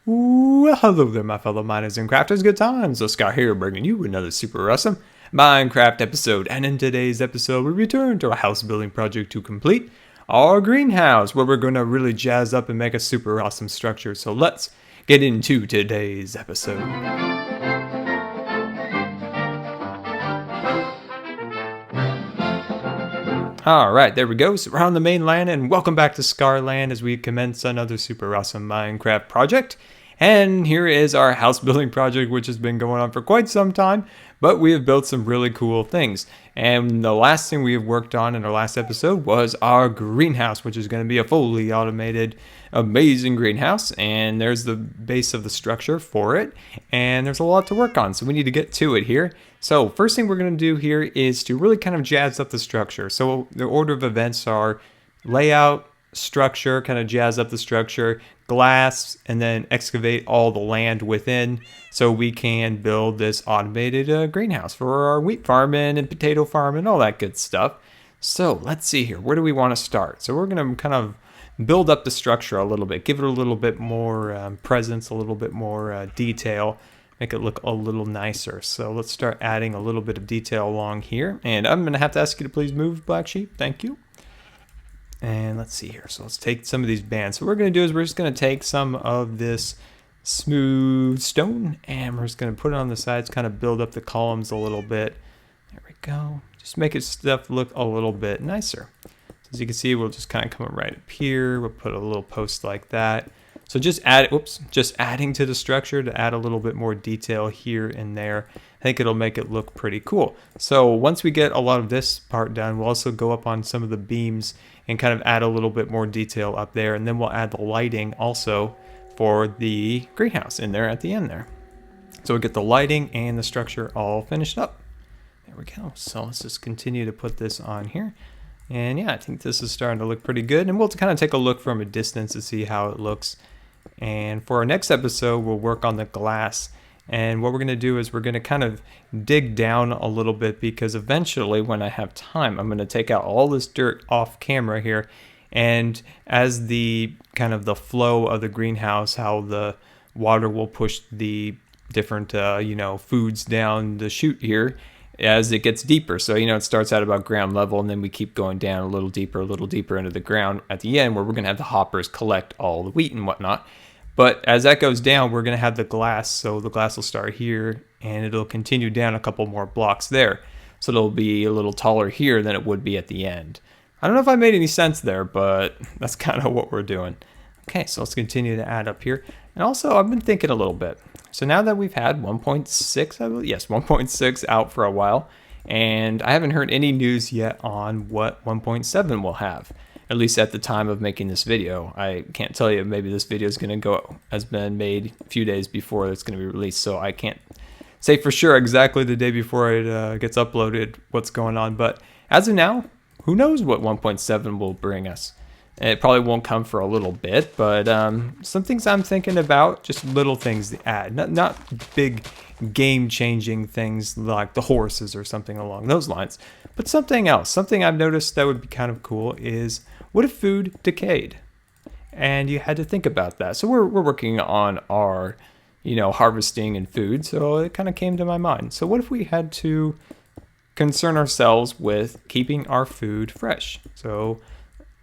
Well, hello there, my fellow miners and crafters. Good times. Scar here, bringing you another super awesome Minecraft episode. And in today's episode, we return to a house building project to complete our greenhouse, where we're going to really jazz up and make a super awesome structure. So let's get into today's episode. Alright, there we go. So we're on the mainland, and welcome back to Scarland as we commence another super awesome Minecraft project. And here is our house building project, which has been going on for quite some time, but we have built some really cool things. And the last thing we have worked on in our last episode was our greenhouse, which is going to be a fully automated, amazing greenhouse. And there's the base of the structure for it, and there's a lot to work on, so we need to get to it here. So first thing we're going to do here is to really kind of jazz up the structure. So the order of events are layout, structure, kind of jazz up the structure, glass, and then excavate all the land within so we can build this automated greenhouse for our wheat farming and potato farm and all that good stuff. So let's see here. Where do we want to start? So we're going to kind of build up the structure a little bit, give it a little bit more presence, a little bit more detail, make it look a little nicer. So let's start adding a little bit of detail along here. And I'm going to have to ask you to please move, Black Sheep. Thank you. And let's see here. So let's take some of these bands. So what we're going to do is we're just going to take some of this smooth stone and we're just going to put it on the sides, kind of build up the columns a little bit. There we go. Just make it stuff look a little bit nicer. So as you can see, we'll just kind of come right up here. We'll put a little post like that. So just adding to the structure to add a little bit more detail here and there. I think it'll make it look pretty cool. So once we get a lot of this part done, we'll also go up on some of the beams and kind of add a little bit more detail up there. And then we'll add the lighting also for the greenhouse in there at the end there. So we'll get the lighting and the structure all finished up. There we go. So let's just continue to put this on here. And yeah, I think this is starting to look pretty good. And we'll kind of take a look from a distance to see how it looks. And for our next episode, we'll work on the glass. And what we're going to do is we're going to kind of dig down a little bit, because eventually when I have time, I'm going to take out all this dirt off camera here. And as the kind of the flow of the greenhouse, how the water will push the different, foods down the chute here as it gets deeper. So, it starts out about ground level and then we keep going down a little deeper into the ground at the end, where we're going to have the hoppers collect all the wheat and whatnot. But as that goes down, we're going to have the glass. So the glass will start here and it'll continue down a couple more blocks there. So it'll be a little taller here than it would be at the end. I don't know if I made any sense there, but that's kind of what we're doing. Okay, so let's continue to add up here. And also, I've been thinking a little bit. So now that we've had 1.6, I believe, yes, 1.6 out for a while, and I haven't heard any news yet on what 1.7 will have. At least at the time of making this video. I can't tell you, maybe this video is going to has been made a few days before it's going to be released, so I can't say for sure exactly the day before it gets uploaded what's going on. But as of now, who knows what 1.7 will bring us. It probably won't come for a little bit, but some things I'm thinking about, just little things to add. Not big game-changing things like the horses or something along those lines, but something else. Something I've noticed that would be kind of cool is, what if food decayed? And you had to think about that. So we're working on our, harvesting and food, so it kind of came to my mind. So what if we had to concern ourselves with keeping our food fresh? So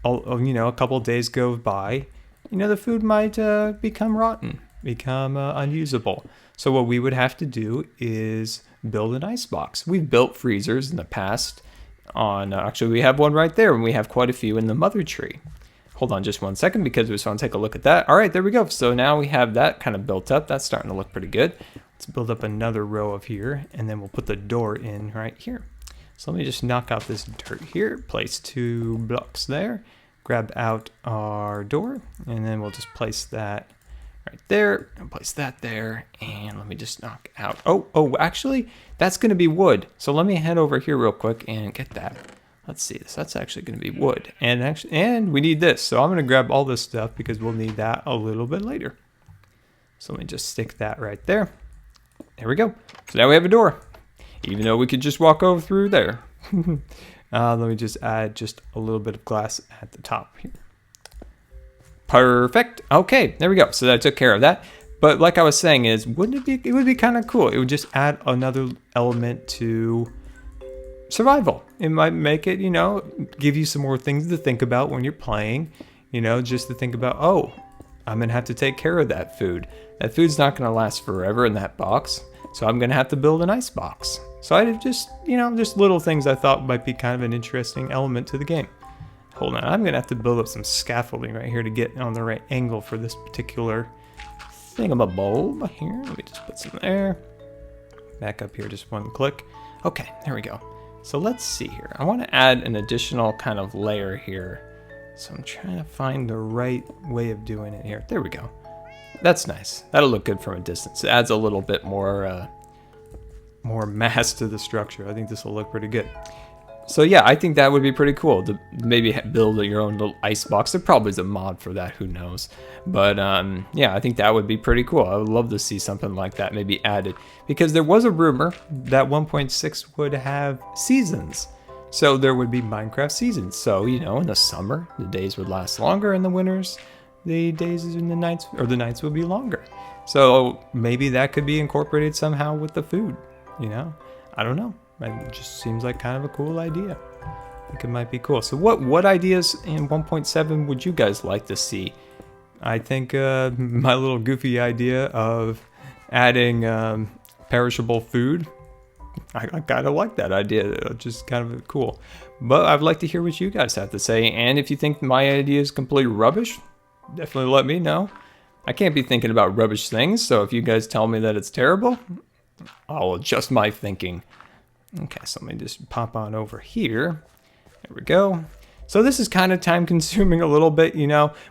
a couple of days go by, the food might become rotten, become unusable. So what we would have to do is build an ice box. We've built freezers in the past on, actually we have one right there, and we have quite a few in the mother tree. Hold on just one second, because we just want to take a look at that. All right, there we go. So now we have that kind of built up. That's starting to look pretty good. Let's build up another row of here, and then we'll put the door in right here. So let me just knock out this dirt here, place 2 blocks there, grab out our door, and then we'll just place that right there, and place that there, and let me just knock out, actually, that's going to be wood. So let me head over here real quick and get that. Let's see this. That's actually going to be wood, and we need this. So I'm going to grab all this stuff because we'll need that a little bit later. So let me just stick that right there. There we go. So now we have a door, even though we could just walk over through there. Let me just add just a little bit of glass at the top here. Perfect. Okay, there we go. So that took care of that. But like I was saying is, it would be kind of cool. It would just add another element to survival. It might make it, give you some more things to think about when you're playing, just to think about, oh, I'm going to have to take care of that food. That food's not going to last forever in that box. So I'm going to have to build an ice box. So I just, just little things I thought might be kind of an interesting element to the game. Hold on, I'm going to have to build up some scaffolding right here to get on the right angle for this particular thingamabob here. Let me just put some there. Back up here, just one click. Okay, there we go. So let's see here. I want to add an additional kind of layer here. So I'm trying to find the right way of doing it here. There we go. That's nice. That'll look good from a distance. It adds a little bit more mass to the structure. I think this will look pretty good. So yeah, I think that would be pretty cool to maybe build your own little ice box. There probably is a mod for that, who knows. But yeah, I think that would be pretty cool. I would love to see something like that maybe added. Because there was a rumor that 1.6 would have seasons. So there would be Minecraft seasons. So, in the summer, the days would last longer. In the winters, the days and the nights would be longer. So maybe that could be incorporated somehow with the food, I don't know. It just seems like kind of a cool idea. I think it might be cool. So what ideas in 1.7 would you guys like to see? I think my little goofy idea of adding perishable food, I kind of like that idea. It's just kind of cool. But I'd like to hear what you guys have to say. And if you think my idea is complete rubbish, definitely let me know. I can't be thinking about rubbish things. So if you guys tell me that it's terrible, I'll adjust my thinking. Okay, so let me just pop on over here. There we go. So this is kind of time consuming a little bit,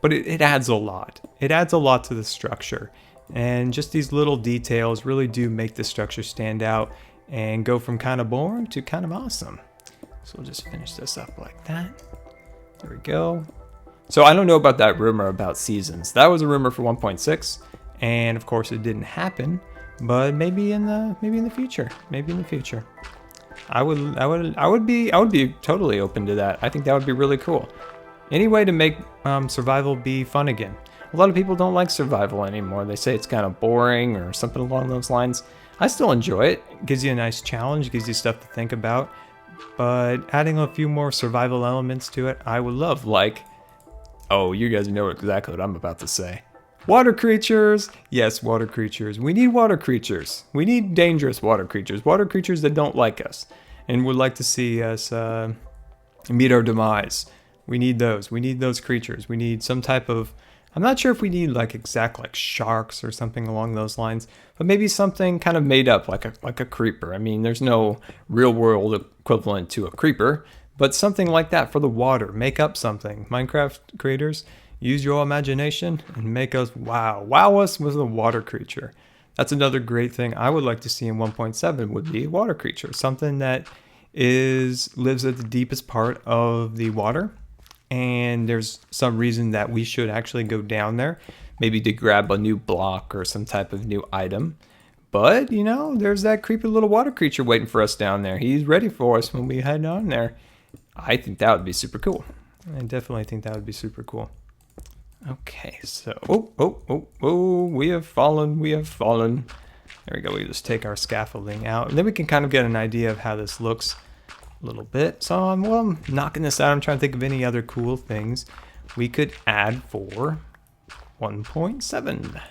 but it adds a lot. It adds a lot to the structure. And just these little details really do make the structure stand out and go from kind of boring to kind of awesome. So we'll just finish this up like that. There we go. So I don't know about that rumor about seasons. That was a rumor for 1.6, and of course it didn't happen. But maybe in the future. I would be totally open to that. I think that would be really cool. Any way to make survival be fun again. A lot of people don't like survival anymore. They say it's kind of boring or something along those lines. I still enjoy it. It gives you a nice challenge, gives you stuff to think about. But adding a few more survival elements to it, I would love. Like, oh, you guys know exactly what I'm about to say. Water creatures. Yes, water creatures. We need water creatures. We need dangerous water creatures. Water creatures that don't like us and would like to see us meet our demise. We need those. We need those creatures. We need some type of... I'm not sure if we need like sharks or something along those lines, but maybe something kind of made up like a creeper. I mean, there's no real world equivalent to a creeper, but something like that for the water. Make up something. Minecraft creators, use your imagination and make us wow us with a water creature. That's another great thing I would like to see in 1.7 would be a water creature. Something that lives at the deepest part of the water. And there's some reason that we should actually go down there, maybe to grab a new block or some type of new item. But, there's that creepy little water creature waiting for us down there. He's ready for us when we head on there. I think that would be super cool. I definitely think that would be super cool. Okay, so, we have fallen. There we go, we just take our scaffolding out. And then we can kind of get an idea of how this looks a little bit. So I'm knocking this out. I'm trying to think of any other cool things we could add for 1.7.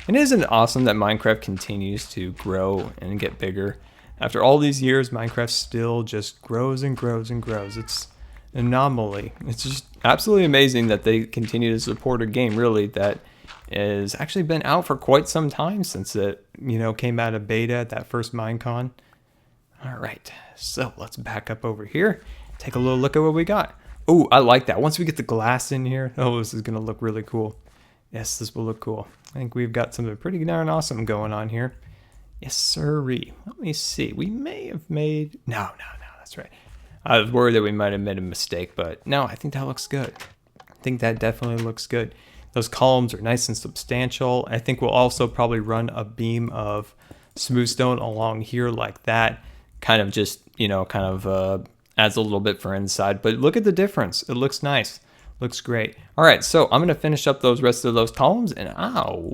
And isn't it awesome that Minecraft continues to grow and get bigger? After all these years, Minecraft still just grows and grows and grows. It's an anomaly. It's just absolutely amazing that they continue to support a game, really, that has actually been out for quite some time since it, came out of beta at that first Minecon. All right, so let's back up over here. Take a little look at what we got. Oh, I like that. Once we get the glass in here, this is going to look really cool. Yes, this will look cool. I think we've got something pretty darn awesome going on here. Yes, sirree. Let me see. We may have made... No, that's right. I was worried that we might have made a mistake, but no, I think that looks good. I think that definitely looks good. Those columns are nice and substantial. I think we'll also probably run a beam of smooth stone along here like that. Kind of just, adds a little bit for inside. But look at the difference. It looks nice. Looks great. All right, so I'm going to finish up those rest of those columns, and I'll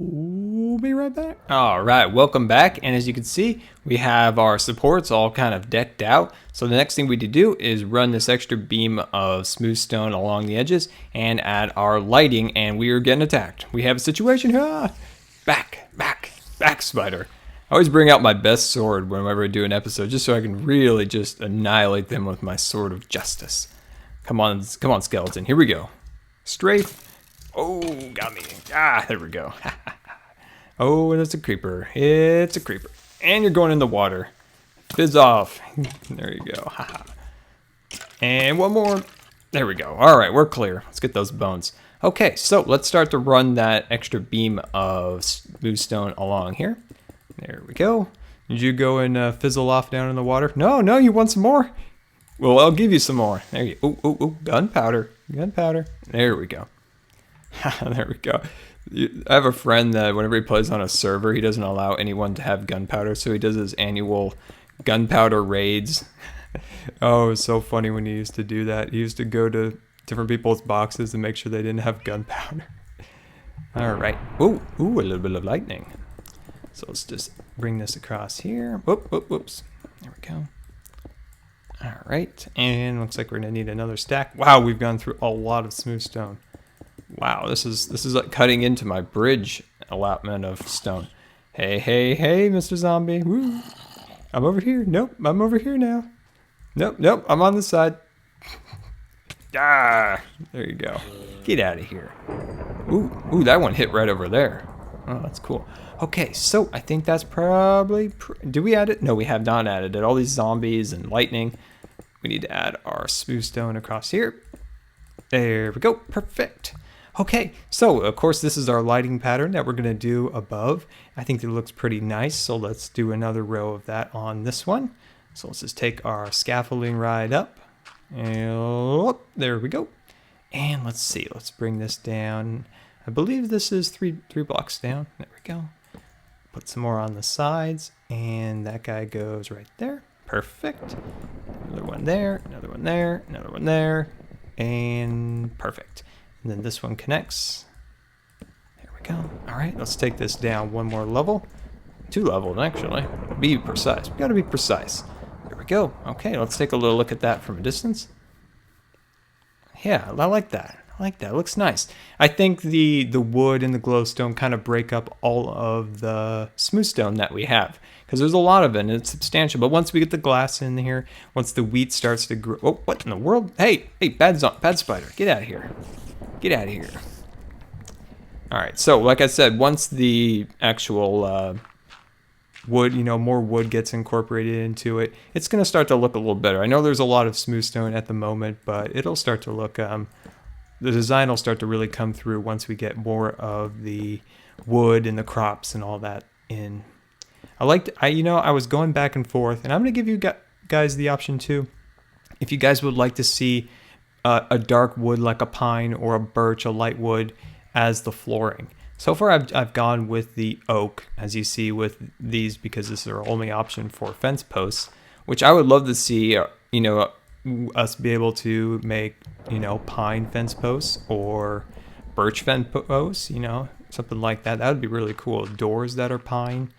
be right back. All right, welcome back. And as you can see, we have our supports all kind of decked out. So the next thing we need to do is run this extra beam of smooth stone along the edges and add our lighting, and we are getting attacked. We have a situation. Back, spider. I always bring out my best sword whenever I do an episode, just so I can really just annihilate them with my sword of justice. Come on, skeleton. Here we go. Strafe. Oh, got me. There we go. Oh, and it's a creeper. It's a creeper. And you're going in the water. Fizz off. There you go. And one more. There we go. All right, we're clear. Let's get those bones. Okay, so let's start to run that extra beam of smooth stone along here. There we go. Did you go and fizzle off down in the water? No, you want some more? Well, I'll give you some more. There you go. Oh, gunpowder. There we go. There we go. I have a friend that whenever he plays on a server, he doesn't allow anyone to have gunpowder, so he does his annual gunpowder raids. Oh, it was so funny when he used to do that. He used to go to different people's boxes and make sure they didn't have gunpowder. All right. Ooh, a little bit of lightning. So let's just bring this across here. Whoops. There we go. All right, and looks like we're gonna need another stack. Wow, we've gone through a lot of smooth stone. Wow, this is like cutting into my bridge allotment of stone. Hey, Mr. Zombie. Woo. I'm over here. Nope, I'm over here now. Nope, I'm on this side. There you go. Get out of here. Ooh, that one hit right over there. Oh, that's cool. Okay, so I think that's probably... Do we add it? No, we have not added it. All these zombies and lightning. We need to add our smooth stone across here. There we go. Perfect. Okay, so of course this is our lighting pattern that we're going to do above. I think it looks pretty nice, so let's do another row of that on this one. So let's just take our scaffolding right up. And there we go. And let's see, let's bring this down. I believe this is three blocks down. There we go. Put some more on the sides, and that guy goes right there. Perfect. Another one there, another one there, another one there, and perfect. And then this one connects. There we go. All right, let's take this down one more level. 2 levels, actually. Be precise. We gotta be precise. There we go. Okay, let's take a little look at that from a distance. Yeah, I like that. It looks nice. I think the wood and the glowstone kind of break up all of the smooth stone that we have, because there's a lot of it and it's substantial. But once we get the glass in here, once the wheat starts to grow... Oh, what in the world? Hey, bad spider. Get out of here. All right, so like I said, once the actual wood, more wood gets incorporated into it, it's going to start to look a little better. I know there's a lot of smooth stone at the moment, but it'll start to look... the design will start to really come through once we get more of the wood and the crops and all that in. I was going back and forth, and I'm going to give you guys the option too. If you guys would like to see a dark wood like a pine or a birch, a light wood as the flooring. So far I've gone with the oak, as you see with these, because this is our only option for fence posts, which I would love to see, us be able to make, pine fence posts or birch fence posts, something like that. That would be really cool. Doors that are pine,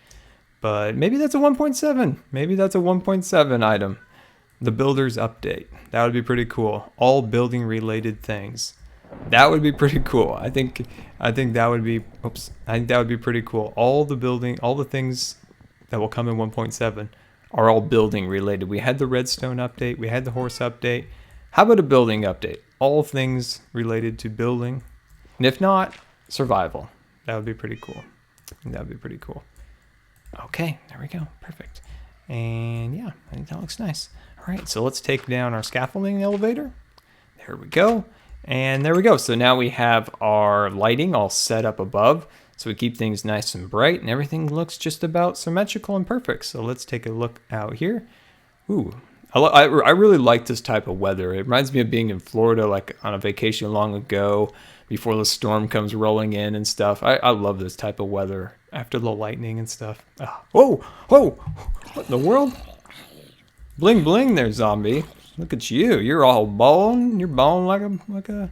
but maybe that's a 1.7. Maybe that's a 1.7 item. The builder's update. That would be pretty cool. All building related things. That would be pretty cool. I think that would be, I think that would be pretty cool. All the things that will come in 1.7 are all building related. We had the redstone update, we had the horse update. How about a building update? All things related to building. And if not, survival. That would be pretty cool. Okay, there we go. Perfect. And yeah, I think that looks nice. All right, so let's take down our scaffolding elevator. There we go. And there we go. So now we have our lighting all set up above. So we keep things nice and bright, and everything looks just about symmetrical and perfect. So let's take a look out here. Ooh, I really like this type of weather. It reminds me of being in Florida, like on a vacation long ago, before the storm comes rolling in and stuff. I love this type of weather after the lightning and stuff. Whoa, what in the world? Bling bling there, zombie. Look at you. You're all bone. You're bone like a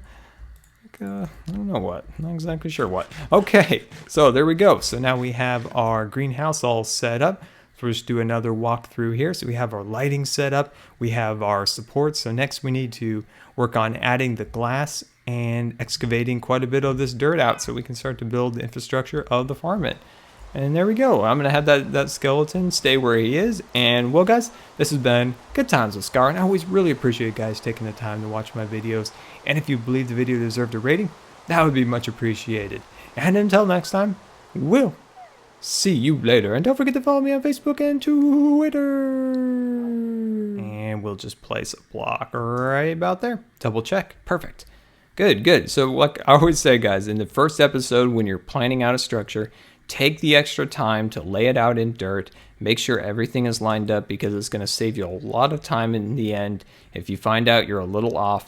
I don't know what. I'm not exactly sure what. Okay, so there we go. So now we have our greenhouse all set up. So we'll just do another walkthrough here. So we have our lighting set up. We have our supports. So next we need to work on adding the glass and excavating quite a bit of this dirt out so we can start to build the infrastructure of the farm it. And there we go. I'm going to have that skeleton stay where he is. And well, guys, this has been Good Times with Scar. And I always really appreciate you guys taking the time to watch my videos. And if you believe the video deserved a rating, that would be much appreciated. And until next time, we'll see you later. And don't forget to follow me on Facebook and Twitter. And we'll just place a block right about there. Double check. Perfect. Good, good. So like I always say, guys, in the first episode, when you're planning out a structure, take the extra time to lay it out in dirt. Make sure everything is lined up because it's going to save you a lot of time in the end. If you find out you're a little off,